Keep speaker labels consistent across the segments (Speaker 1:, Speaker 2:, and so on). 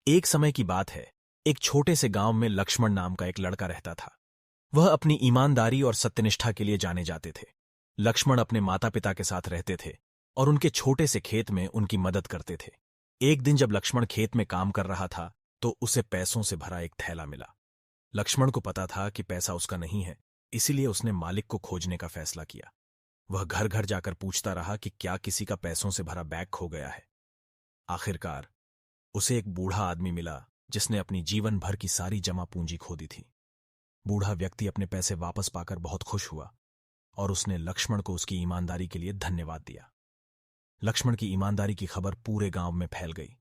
Speaker 1: एक समय की बात है, एक छोटे से गांव में लक्ष्मण नाम का एक लड़का रहता था। वह अपनी ईमानदारी और सत्यनिष्ठा के लिए जाने जाते थे। लक्ष्मण अपने माता पिता के साथ रहते थे और उनके छोटे से खेत में उनकी मदद करते थे। एक दिन जब लक्ष्मण खेत में काम कर रहा था तो उसे पैसों से भरा एक थैला मिला। लक्ष्मण को पता था कि पैसा उसका नहीं है, इसीलिए उसने मालिक को खोजने का फैसला किया। वह घर घर जाकर पूछता रहा कि क्या किसी का पैसों से भरा बैग खो गया है। आखिरकार उसे एक बूढ़ा आदमी मिला जिसने अपनी जीवन भर की सारी जमा पूंजी खो दी थी। बूढ़ा व्यक्ति अपने पैसे वापस पाकर बहुत खुश हुआ और उसने लक्ष्मण को उसकी ईमानदारी के लिए धन्यवाद दिया। लक्ष्मण की ईमानदारी की खबर पूरे गांव में फैल गई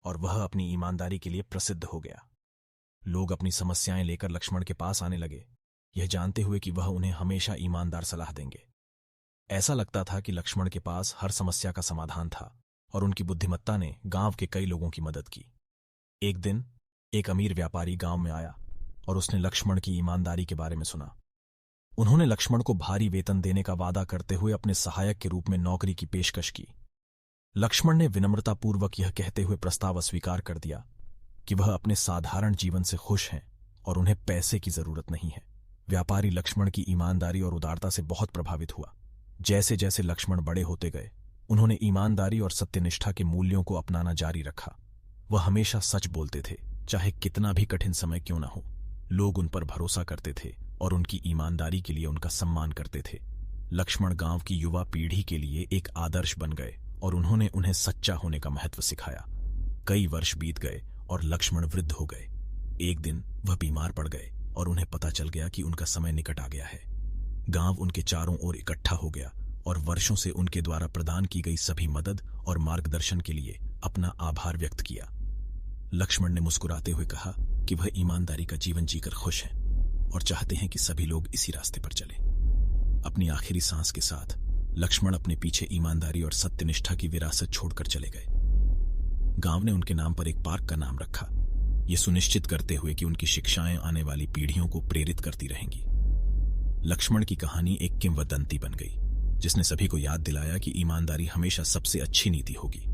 Speaker 1: और वह अपनी ईमानदारी के लिए प्रसिद्ध हो गया। लोग अपनी समस्याएं लेकर लक्ष्मण के पास आने लगे, यह जानते हुए कि वह उन्हें हमेशा ईमानदार सलाह देंगे। ऐसा लगता था कि लक्ष्मण के पास हर समस्या का समाधान था और उनकी बुद्धिमत्ता ने गांव के कई लोगों की मदद की। एक दिन एक अमीर व्यापारी गांव में आया और उसने लक्ष्मण की ईमानदारी के बारे में सुना। उन्होंने लक्ष्मण को भारी वेतन देने का वादा करते हुए अपने सहायक के रूप में नौकरी की पेशकश की। लक्ष्मण ने विनम्रतापूर्वक यह कहते हुए प्रस्ताव अस्वीकार कर दिया कि वह अपने साधारण जीवन से खुश हैं और उन्हें पैसे की जरूरत नहीं है। व्यापारी लक्ष्मण की ईमानदारी और उदारता से बहुत प्रभावित हुआ। जैसे जैसे लक्ष्मण बड़े होते गए, उन्होंने ईमानदारी और सत्यनिष्ठा के मूल्यों को अपनाना जारी रखा। वह हमेशा सच बोलते थे, चाहे कितना भी कठिन समय क्यों न हो। लोग उन पर भरोसा करते थे और उनकी ईमानदारी के लिए उनका सम्मान करते थे। लक्ष्मण गांव की युवा पीढ़ी के लिए एक आदर्श बन गए और उन्होंने उन्हें सच्चा होने का महत्व सिखाया। कई वर्ष बीत गए और लक्ष्मण वृद्ध हो गए। एक दिन वह बीमार पड़ गए और उन्हें पता चल गया कि उनका समय निकट आ गया है। गांव उनके चारों ओर इकट्ठा हो गया और वर्षों से उनके द्वारा प्रदान की गई सभी मदद और मार्गदर्शन के लिए अपना आभार व्यक्त किया। लक्ष्मण ने मुस्कुराते हुए कहा कि वह ईमानदारी का जीवन जीकर खुश हैं और चाहते हैं कि सभी लोग इसी रास्ते पर चलें। अपनी आखिरी सांस के साथ लक्ष्मण अपने पीछे ईमानदारी और सत्यनिष्ठा की विरासत छोड़कर चले गए। गांव ने उनके नाम पर एक पार्क का नाम रखा, ये सुनिश्चित करते हुए कि उनकी शिक्षाएं आने वाली पीढ़ियों को प्रेरित करती रहेंगी। लक्ष्मण की कहानी एक किंवदंती बन गई, जिसने सभी को याद दिलाया कि ईमानदारी हमेशा सबसे अच्छी नीति होगी।